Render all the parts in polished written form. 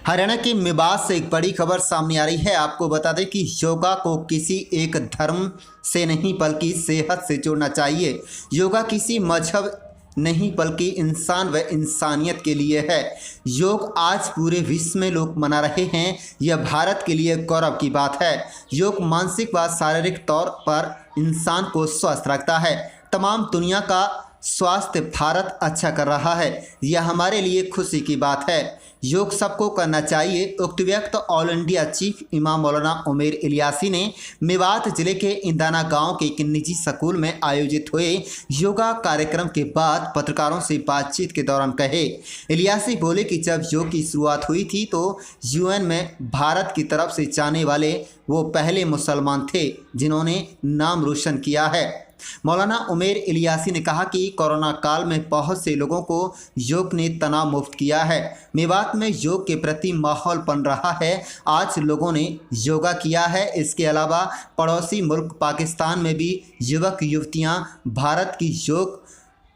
हरियाणा के मेवात से एक बड़ी खबर सामने आ रही है। आपको बता दें कि योगा को किसी एक धर्म से नहीं बल्कि सेहत से जोड़ना चाहिए। योगा किसी मजहब नहीं बल्कि इंसान व इंसानियत के लिए है। योग आज पूरे विश्व में लोग मना रहे हैं। यह भारत के लिए गौरव की बात है। योग मानसिक व शारीरिक तौर पर इंसान को स्वस्थ रखता है। तमाम दुनिया का स्वास्थ्य भारत अच्छा कर रहा है। यह हमारे लिए खुशी की बात है। योग सबको करना चाहिए। उक्त व्यक्त ऑल इंडिया चीफ इमाम मौलाना उमेर इलियासी ने मेवात जिले के इंदाना गांव के एक निजी स्कूल में आयोजित हुए योगा कार्यक्रम के बाद पत्रकारों से बातचीत के दौरान कहे। इलियासी बोले कि जब योग की शुरुआत हुई थी तो यूएन में भारत की तरफ से जाने वाले वो पहले मुसलमान थे जिन्होंने नाम रोशन किया है। मौलाना उमेर इलियासी ने कहा कि कोरोना काल में बहुत से लोगों को योग ने तनाव मुक्त किया है। मेवात में योग के प्रति माहौल बन रहा है। आज लोगों ने योगा किया है। इसके अलावा पड़ोसी मुल्क पाकिस्तान में भी युवक युवतियां भारत की योग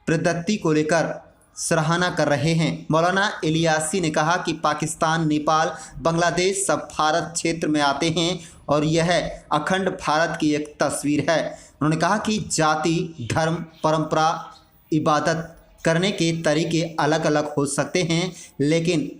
पद्धति को लेकर सराहना कर रहे हैं। मौलाना इलियासी ने कहा कि पाकिस्तान, नेपाल, बांग्लादेश सब भारत क्षेत्र में आते हैं और यह अखंड भारत की एक तस्वीर है। उन्होंने कहा कि जाति, धर्म, परंपरा, इबादत करने के तरीके अलग अलग हो सकते हैं, लेकिन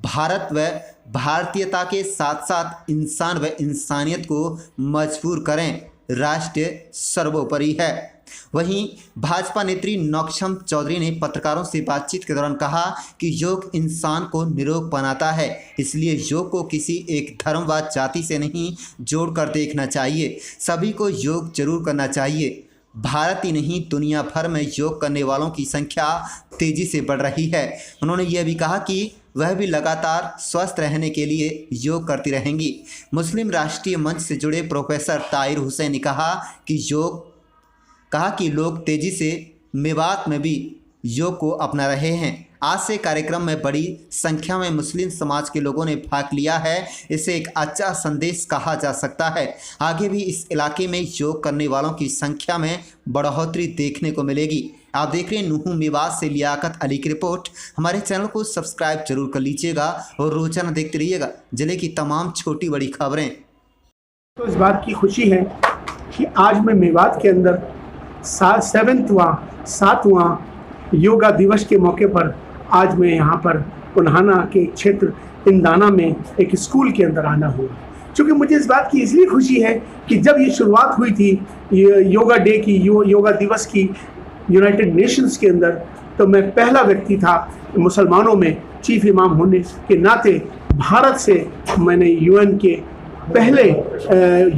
भारत व भारतीयता के साथ साथ इंसान व इंसानियत को मजबूर करें। राष्ट्र सर्वोपरि है। वहीं भाजपा नेत्री नौक्षम चौधरी ने पत्रकारों से बातचीत के दौरान कहा कि योग इंसान को निरोग बनाता है, इसलिए योग को किसी एक धर्म व जाति से नहीं जोड़कर देखना चाहिए। सभी को योग जरूर करना चाहिए। भारत ही नहीं दुनिया भर में योग करने वालों की संख्या तेजी से बढ़ रही है। उन्होंने यह भी कहा कि वह भी लगातार स्वस्थ रहने के लिए योग करती रहेंगी। मुस्लिम राष्ट्रीय मंच से जुड़े प्रोफेसर ताहिर हुसैन ने कहा कि लोग तेजी से मेवात में भी योग को अपना रहे हैं। आज से कार्यक्रम में बड़ी संख्या में मुस्लिम समाज के लोगों ने भाग लिया है। इसे एक अच्छा संदेश कहा जा सकता है। आगे भी इस इलाके में योग करने वालों की संख्या में बढ़ोतरी देखने को मिलेगी। आप देख रहे हैं नुहू मेवात से लियाकत अली की रिपोर्ट। हमारे चैनल को सब्सक्राइब जरूर कर लीजिएगा और रोजाना देखते रहिएगा जिले की तमाम छोटी बड़ी खबरें। तो इस बात की खुशी है कि आज मैं मेवात के अंदर 7वां योगा दिवस के मौके पर आज मैं यहाँ पर उन्हाना के क्षेत्र इंदाना में एक स्कूल के अंदर आना हुआ। क्योंकि मुझे इस बात की इसलिए खुशी है कि जब ये शुरुआत हुई थी योगा डे की, योगा दिवस की यूनाइटेड नेशंस के अंदर, तो मैं पहला व्यक्ति था मुसलमानों में चीफ इमाम होने के नाते। भारत से मैंने यूएन के पहले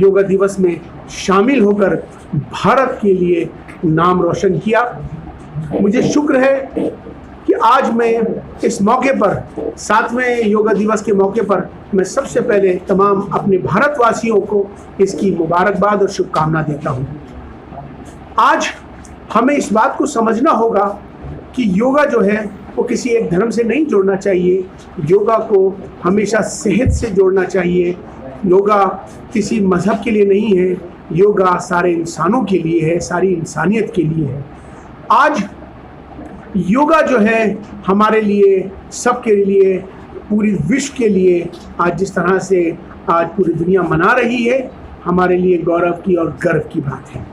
योगा दिवस में शामिल होकर भारत के लिए नाम रोशन किया। मुझे शुक्र है कि आज मैं इस मौके पर 7वें योगा दिवस के मौके पर मैं सबसे पहले तमाम अपने भारतवासियों को इसकी मुबारकबाद और शुभकामना देता हूँ। आज हमें इस बात को समझना होगा कि योगा जो है वो किसी एक धर्म से नहीं जोड़ना चाहिए। योगा को हमेशा सेहत से जोड़ना चाहिए। योगा किसी मज़हब के लिए नहीं है। योगा सारे इंसानों के लिए है, सारी इंसानियत के लिए है। आज योगा जो है हमारे लिए, सबके लिए, पूरी विश्व के लिए आज जिस तरह से आज पूरी दुनिया मना रही है, हमारे लिए गौरव की और गर्व की बात है।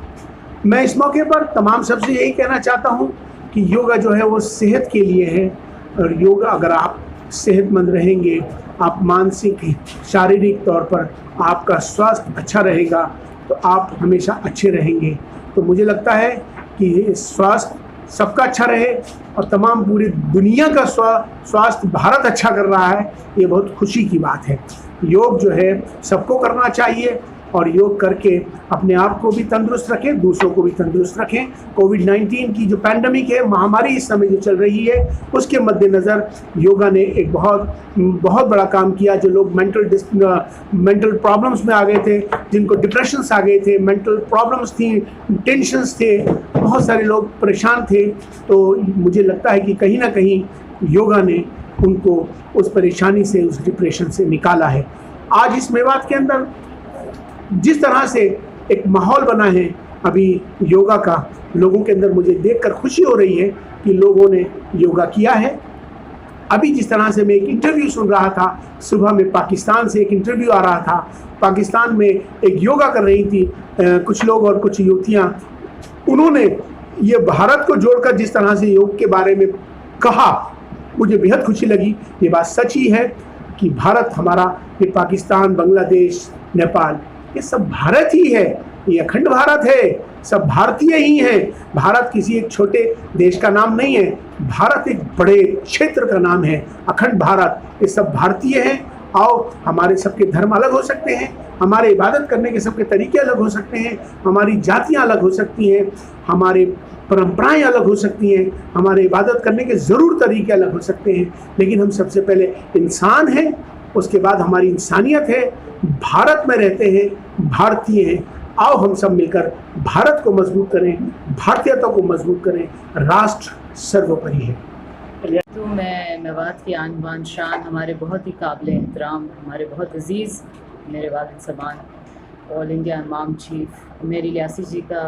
मैं इस मौके पर तमाम सबसे यही कहना चाहता हूँ कि योगा जो है वो सेहत के लिए है। और योगा अगर आप सेहतमंद रहेंगे, आप मानसिक शारीरिक तौर पर आपका स्वास्थ्य अच्छा रहेगा तो आप हमेशा अच्छे रहेंगे। तो मुझे लगता है कि स्वास्थ्य सबका अच्छा रहे और तमाम पूरी दुनिया का स्वास्थ्य भारत अच्छा कर रहा है, ये बहुत खुशी की बात है। योग जो है सबको करना चाहिए और योग करके अपने आप को भी तंदुरुस्त रखें, दूसरों को भी तंदुरुस्त रखें। कोविड-19 की जो पैंडमिक है, महामारी इस समय जो चल रही है, उसके मद्देनज़र योगा ने एक बहुत बड़ा काम किया। जो लोग मेंटल प्रॉब्लम्स में आ गए थे, जिनको डिप्रेशंस आ गए थे, मेंटल प्रॉब्लम्स थी, टेंशन्स थे, बहुत सारे लोग परेशान थे, तो मुझे लगता है कि कहीं ना कहीं योगा ने उनको उस परेशानी से, उस डिप्रेशन से निकाला है। आज इस मेवात के अंदर जिस तरह से एक माहौल बना है अभी योगा का, लोगों के अंदर मुझे देखकर खुशी हो रही है कि लोगों ने योगा किया है। अभी जिस तरह से मैं एक इंटरव्यू सुन रहा था, सुबह में पाकिस्तान से एक इंटरव्यू आ रहा था, पाकिस्तान में एक योगा कर रही थी कुछ लोग और कुछ युवतियाँ, उन्होंने ये भारत को जोड़कर जिस तरह से योग के बारे में कहा, मुझे बेहद खुशी लगी। ये बात सच ही है कि भारत हमारा, ये पाकिस्तान, बांग्लादेश, नेपाल, ये सब भारत ही है, ये अखंड भारत है, सब भारतीय ही हैं। भारत किसी एक छोटे देश का नाम नहीं है, भारत एक बड़े क्षेत्र का नाम है, अखंड भारत, ये सब भारतीय हैं। आओ, हमारे सबके धर्म अलग हो सकते हैं, हमारे इबादत करने के सबके तरीके अलग हो सकते हैं, हमारी जातियाँ अलग हो सकती हैं, हमारे परंपराएं अलग हो सकती हैं, हमारे इबादत करने के ज़रूर तरीके अलग हो सकते हैं, लेकिन हम सबसे पहले इंसान हैं, उसके बाद हमारी इंसानियत है, भारत में रहते हैं, भारतीय हैं। आओ हम सब मिलकर भारत को मजबूत करें, भारतीयता को मजबूत करें, राष्ट्र सर्वोपरि है। तो मैं मेवात की आन बान शान, हमारे बहुत ही काबिल एहतराम, हमारे बहुत अजीज़ मेरे वालिद समान, ऑल इंडिया इमाम चीफ मेरी लियासी जी का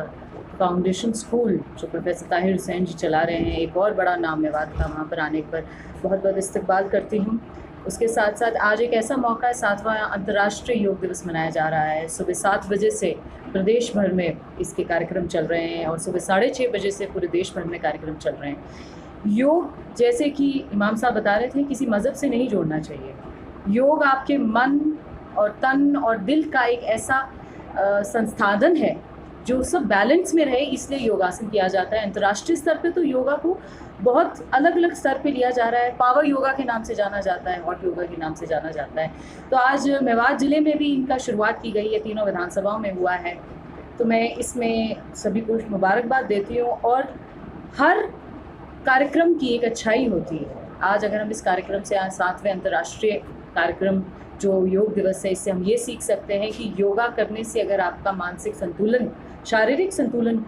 फाउंडेशन स्कूल जो प्रोफेसर ताहिर हुसैन जी चला रहे हैं, एक और बड़ा नाम मेवात का, वहाँ पर आने पर बहुत बहुत इस्तकबाल करती हूँ। उसके साथ साथ आज एक ऐसा मौका है, 7वां अंतर्राष्ट्रीय योग दिवस मनाया जा रहा है। सुबह 7 बजे से प्रदेश भर में इसके कार्यक्रम चल रहे हैं और सुबह 6:30 बजे से पूरे देश भर में कार्यक्रम चल रहे हैं। योग, जैसे कि इमाम साहब बता रहे थे, किसी मज़हब से नहीं जोड़ना चाहिए। योग आपके मन और तन और दिल का एक ऐसा संसाधन है जो सब बैलेंस में रहे, इसलिए योगासन किया जाता है। अंतर्राष्ट्रीय स्तर पे तो योगा को बहुत अलग अलग स्तर पे लिया जा रहा है। पावर योगा के नाम से जाना जाता है, हॉट योगा के नाम से जाना जाता है। तो आज मेवात ज़िले में भी इनका शुरुआत की गई है, तीनों विधानसभाओं में हुआ है। तो मैं इसमें सभी को मुबारकबाद देती हूँ और हर कार्यक्रम की एक अच्छाई होती है। आज अगर हम इस कार्यक्रम से, आज 7वें अंतर्राष्ट्रीय कार्यक्रम जो योग दिवस है, इससे हम ये सीख सकते हैं कि योगा करने से अगर आपका मानसिक संतुलन, शारीरिक संतुलन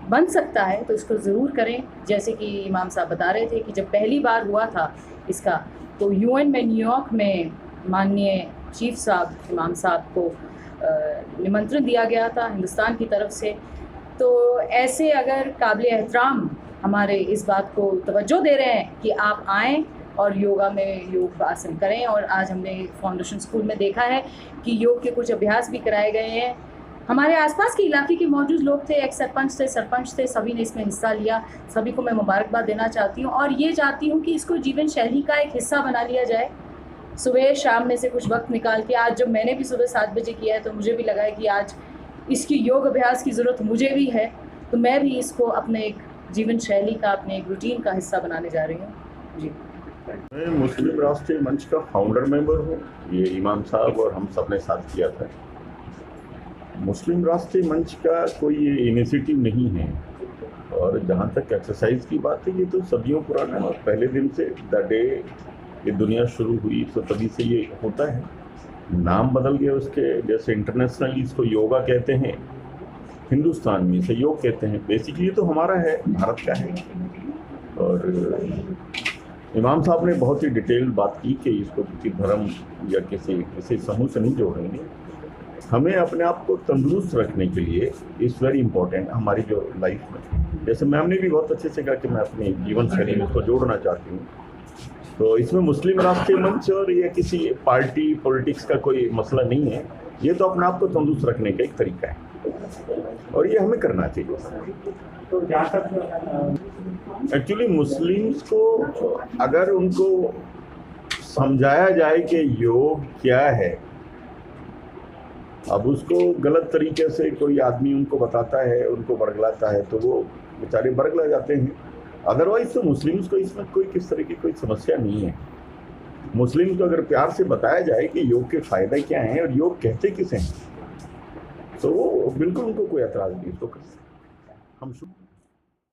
बन सकता है तो इसको ज़रूर करें। जैसे कि इमाम साहब बता रहे थे कि जब पहली बार हुआ था इसका, तो यूएन में न्यूयॉर्क में माननीय चीफ साहब, इमाम साहब को निमंत्रण दिया गया था हिंदुस्तान की तरफ से। तो ऐसे अगर काबिल एहतराम हमारे इस बात को तवज्जो दे रहे हैं कि आप आएँ और योगा में योग आसन करें, और आज हमने फाउंडेशन स्कूल में देखा है कि योग के कुछ अभ्यास भी कराए गए हैं। हमारे आसपास के इलाके के मौजूद लोग थे, एक सरपंच थे, सभी ने इसमें हिस्सा लिया। सभी को मैं मुबारकबाद देना चाहती हूँ और ये चाहती हूँ कि इसको जीवन शैली का एक हिस्सा बना लिया जाए। सुबह शाम में से कुछ वक्त निकाल के, आज जब मैंने भी सुबह 7 बजे किया है तो मुझे भी लगा है कि आज इसकी योग अभ्यास की ज़रूरत मुझे भी है, तो मैं भी इसको अपने एक जीवन शैली का, अपने एक रूटीन का हिस्सा बनाने जा रही हूँ। जी, मैं मुस्लिम राष्ट्रीय मंच का फाउंडर मेंबर हूँ। ये इमाम साहब और हम सब ने साथ किया था। मुस्लिम राष्ट्रीय मंच का कोई ये इनिशिएटिव नहीं है, और जहाँ तक एक्सरसाइज की बात है, ये तो सदियों पुराना है। पहले दिन से द डे ये दुनिया शुरू हुई तो तभी से ये होता है। नाम बदल गया उसके, जैसे इंटरनेशनली इसको योगा कहते हैं, हिंदुस्तान में इसे योग कहते हैं। बेसिकली तो हमारा है, भारत का है। और इमाम साहब ने बहुत ही डिटेल्ड बात की कि इसको किसी धर्म या किसी समूह से नहीं जोड़ेंगे। हमें अपने आप को तंदुरुस्त रखने के लिए इज़ वेरी इंपॉर्टेंट हमारी जो लाइफ में। जैसे मैम ने भी बहुत अच्छे से कहा कि मैं अपनी जीवन शैली में इसको जोड़ना चाहती हूँ, तो इसमें मुस्लिम राष्ट्रीय मंच और ये किसी पार्टी पॉलिटिक्स का कोई मसला नहीं है। ये तो अपने आप को तंदुरुस्त रखने का एक तरीका है और ये हमें करना चाहिए। तो जहाँ तक एक्चुअली मुस्लिम्स को अगर उनको समझाया जाए कि योग क्या है, अब उसको गलत तरीके से कोई आदमी उनको बताता है, उनको बरगलाता है, तो वो बेचारे बरगला जाते हैं। अदरवाइज तो मुस्लिम्स को इसमें कोई किस तरह की कोई समस्या नहीं है। मुस्लिम को अगर प्यार से बताया जाए कि योग के फ़ायदे क्या हैं और योग कहते किसे हैं, तो वो बिल्कुल उनको कोई एतराज़ नहीं, इसको हम